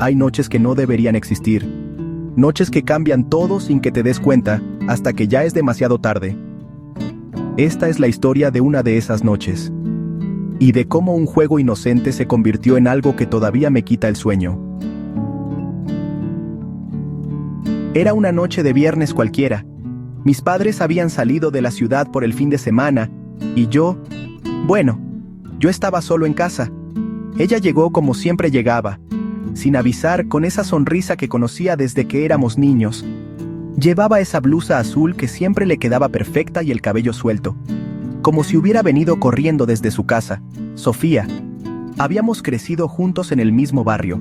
Hay noches que no deberían existir. Noches que cambian todo sin que te des cuenta, hasta que ya es demasiado tarde. Esta es la historia de una de esas noches. Y de cómo un juego inocente se convirtió en algo que todavía me quita el sueño. Era una noche de viernes cualquiera. Mis padres habían salido de la ciudad por el fin de semana, y yo estaba solo en casa. Ella llegó como siempre llegaba, sin avisar, con esa sonrisa que conocía desde que éramos niños. Llevaba esa blusa azul que siempre le quedaba perfecta y el cabello suelto, como si hubiera venido corriendo desde su casa. Sofía. Habíamos crecido juntos en el mismo barrio.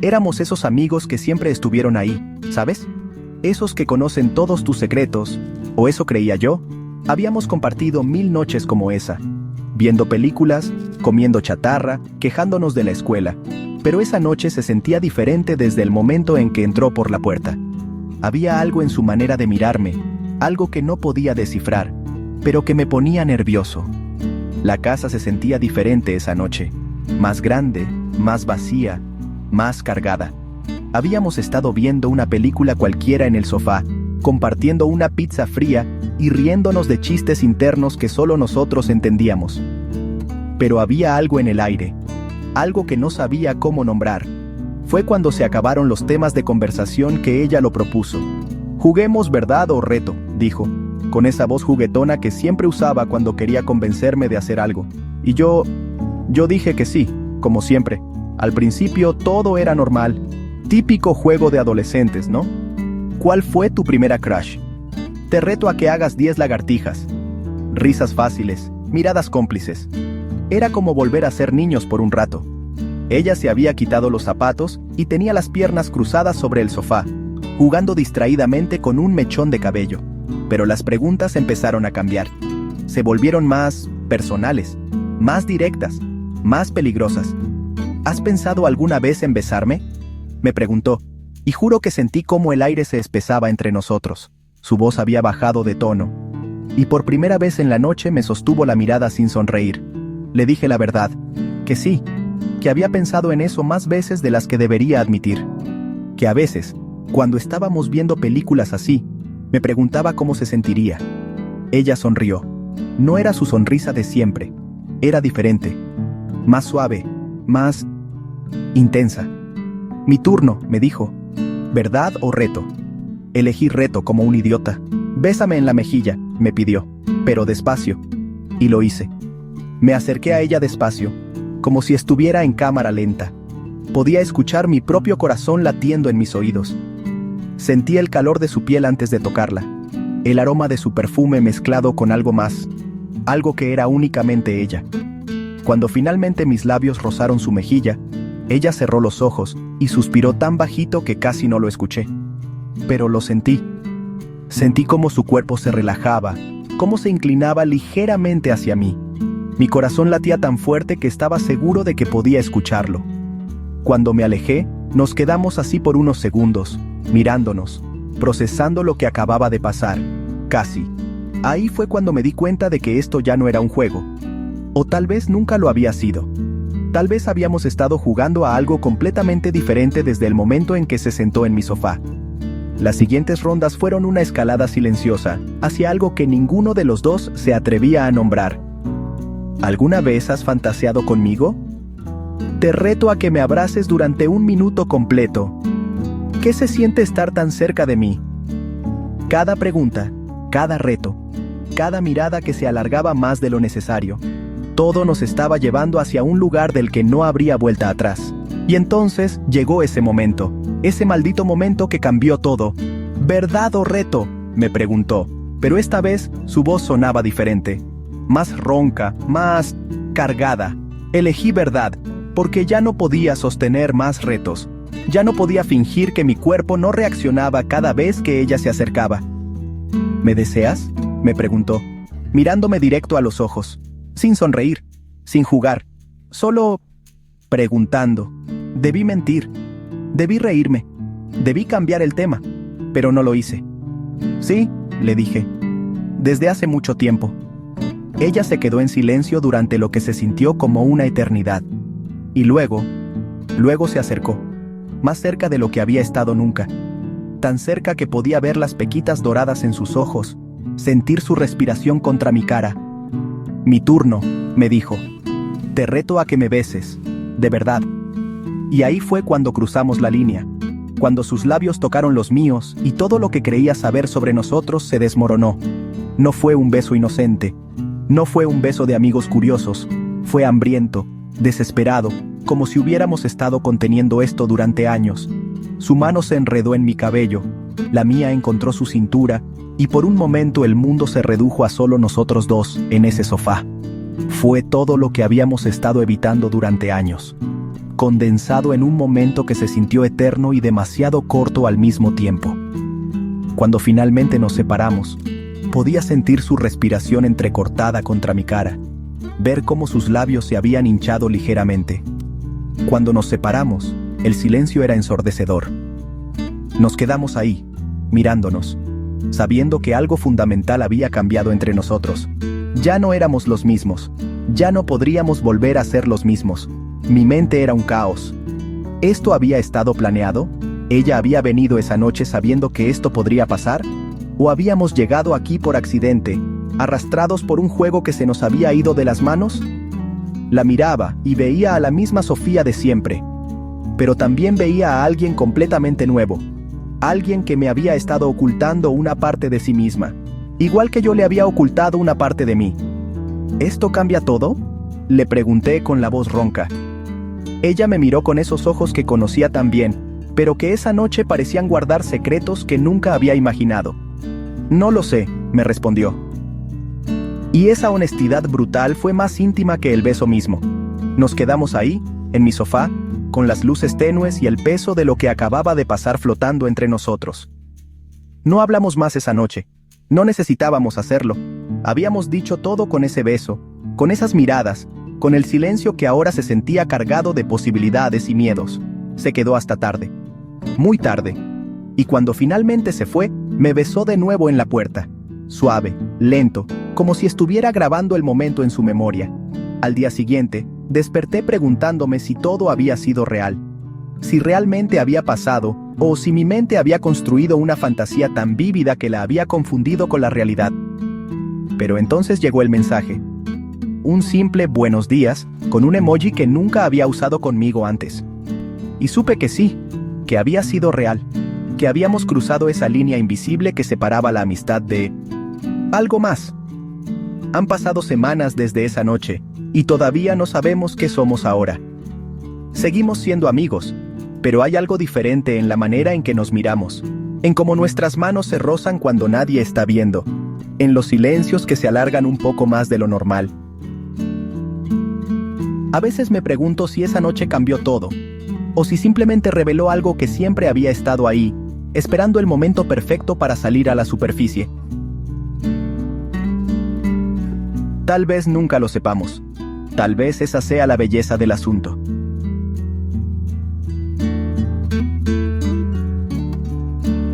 Éramos esos amigos que siempre estuvieron ahí, ¿sabes? Esos que conocen todos tus secretos, o eso creía yo. Habíamos compartido 1000 noches como esa, viendo películas, comiendo chatarra, quejándonos de la escuela. Pero esa noche se sentía diferente desde el momento en que entró por la puerta. Había algo en su manera de mirarme, algo que no podía descifrar, pero que me ponía nervioso. La casa se sentía diferente esa noche, más grande, más vacía, más cargada. Habíamos estado viendo una película cualquiera en el sofá, compartiendo una pizza fría y riéndonos de chistes internos que solo nosotros entendíamos. Pero había algo en el aire, algo que no sabía cómo nombrar. Fue cuando se acabaron los temas de conversación que ella lo propuso. «Juguemos verdad o reto», dijo, con esa voz juguetona que siempre usaba cuando quería convencerme de hacer algo. Y yo dije que sí, como siempre. Al principio todo era normal. Típico juego de adolescentes, ¿no? ¿Cuál fue tu primera crush? Te reto a que hagas 10 lagartijas. Risas fáciles, miradas cómplices. Era como volver a ser niños por un rato. Ella se había quitado los zapatos y tenía las piernas cruzadas sobre el sofá, jugando distraídamente con un mechón de cabello. Pero las preguntas empezaron a cambiar. Se volvieron más personales, más directas, más peligrosas. ¿Has pensado alguna vez en besarme?, me preguntó, y juro que sentí cómo el aire se espesaba entre nosotros. Su voz había bajado de tono, y por primera vez en la noche me sostuvo la mirada sin sonreír. Le dije la verdad, que sí, que había pensado en eso más veces de las que debería admitir. Que a veces, cuando estábamos viendo películas así, me preguntaba cómo se sentiría. Ella sonrió. No era su sonrisa de siempre, era diferente, más suave, más intensa. «Mi turno», me dijo. «¿Verdad o reto?» Elegí reto como un idiota. «Bésame en la mejilla», me pidió, pero despacio. Y lo hice. Me acerqué a ella despacio, como si estuviera en cámara lenta. Podía escuchar mi propio corazón latiendo en mis oídos. Sentí el calor de su piel antes de tocarla, el aroma de su perfume mezclado con algo más, algo que era únicamente ella. Cuando finalmente mis labios rozaron su mejilla, ella cerró los ojos y suspiró tan bajito que casi no lo escuché. Pero lo sentí. Sentí cómo su cuerpo se relajaba, cómo se inclinaba ligeramente hacia mí. Mi corazón latía tan fuerte que estaba seguro de que podía escucharlo. Cuando me alejé, nos quedamos así por unos segundos, mirándonos, procesando lo que acababa de pasar. Casi. Ahí fue cuando me di cuenta de que esto ya no era un juego. O tal vez nunca lo había sido. Tal vez habíamos estado jugando a algo completamente diferente desde el momento en que se sentó en mi sofá. Las siguientes rondas fueron una escalada silenciosa hacia algo que ninguno de los dos se atrevía a nombrar. ¿Alguna vez has fantaseado conmigo? Te reto a que me abraces durante 1 minuto completo. ¿Qué se siente estar tan cerca de mí? Cada pregunta, cada reto, cada mirada que se alargaba más de lo necesario. Todo nos estaba llevando hacia un lugar del que no habría vuelta atrás. Y entonces llegó ese momento, ese maldito momento que cambió todo. ¿Verdad o reto?, me preguntó, pero esta vez su voz sonaba diferente. Más ronca, más cargada. Elegí verdad, porque ya no podía sostener más retos. Ya no podía fingir que mi cuerpo no reaccionaba cada vez que ella se acercaba. ¿Me deseas?, me preguntó, mirándome directo a los ojos. Sin sonreír, sin jugar, solo preguntando. Debí mentir, debí reírme, debí cambiar el tema, pero no lo hice. Sí, le dije, desde hace mucho tiempo. Ella se quedó en silencio durante lo que se sintió como una eternidad. Y luego se acercó. más cerca de lo que había estado nunca. Tan cerca que podía ver las pequitas doradas en sus ojos, sentir su respiración contra mi cara. «Mi turno», me dijo. «Te reto a que me beses, de verdad». Y ahí fue cuando cruzamos la línea, cuando sus labios tocaron los míos y todo lo que creía saber sobre nosotros se desmoronó. No fue un beso inocente, no fue un beso de amigos curiosos, fue hambriento, desesperado, como si hubiéramos estado conteniendo esto durante años. Su mano se enredó en mi cabello, la mía encontró su cintura, y por un momento el mundo se redujo a solo nosotros dos en ese sofá. Fue todo lo que habíamos estado evitando durante años, condensado en un momento que se sintió eterno y demasiado corto al mismo tiempo. Cuando finalmente nos separamos, podía sentir su respiración entrecortada contra mi cara, ver cómo sus labios se habían hinchado ligeramente. Cuando nos separamos, el silencio era ensordecedor. Nos quedamos ahí, mirándonos, sabiendo que algo fundamental había cambiado entre nosotros. Ya no éramos los mismos, ya no podríamos volver a ser los mismos. Mi mente era un caos. ¿Esto había estado planeado? ¿Ella había venido esa noche sabiendo que esto podría pasar? ¿O habíamos llegado aquí por accidente, arrastrados por un juego que se nos había ido de las manos? La miraba y veía a la misma Sofía de siempre, pero también veía a alguien completamente nuevo, alguien que me había estado ocultando una parte de sí misma, igual que yo le había ocultado una parte de mí. ¿Esto cambia todo?, le pregunté con la voz ronca. Ella me miró con esos ojos que conocía tan bien, pero que esa noche parecían guardar secretos que nunca había imaginado. «No lo sé», me respondió. Y esa honestidad brutal fue más íntima que el beso mismo. Nos quedamos ahí, en mi sofá, con las luces tenues y el peso de lo que acababa de pasar flotando entre nosotros. No hablamos más esa noche. No necesitábamos hacerlo. Habíamos dicho todo con ese beso, con esas miradas, con el silencio que ahora se sentía cargado de posibilidades y miedos. Se quedó hasta tarde. Muy tarde. Y cuando finalmente se fue, me besó de nuevo en la puerta. Suave, lento, como si estuviera grabando el momento en su memoria. Al día siguiente, desperté preguntándome si todo había sido real. Si realmente había pasado, o si mi mente había construido una fantasía tan vívida que la había confundido con la realidad. Pero entonces llegó el mensaje. Un simple buenos días, con un emoji que nunca había usado conmigo antes. Y supe que sí, que había sido real, que habíamos cruzado esa línea invisible que separaba la amistad de algo más. Han pasado semanas desde esa noche, y todavía no sabemos qué somos ahora. Seguimos siendo amigos, pero hay algo diferente en la manera en que nos miramos, en cómo nuestras manos se rozan cuando nadie está viendo, en los silencios que se alargan un poco más de lo normal. A veces me pregunto si esa noche cambió todo, o si simplemente reveló algo que siempre había estado ahí, esperando el momento perfecto para salir a la superficie. Tal vez nunca lo sepamos. Tal vez esa sea la belleza del asunto.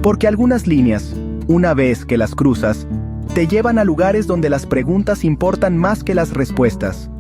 Porque algunas líneas, una vez que las cruzas, te llevan a lugares donde las preguntas importan más que las respuestas.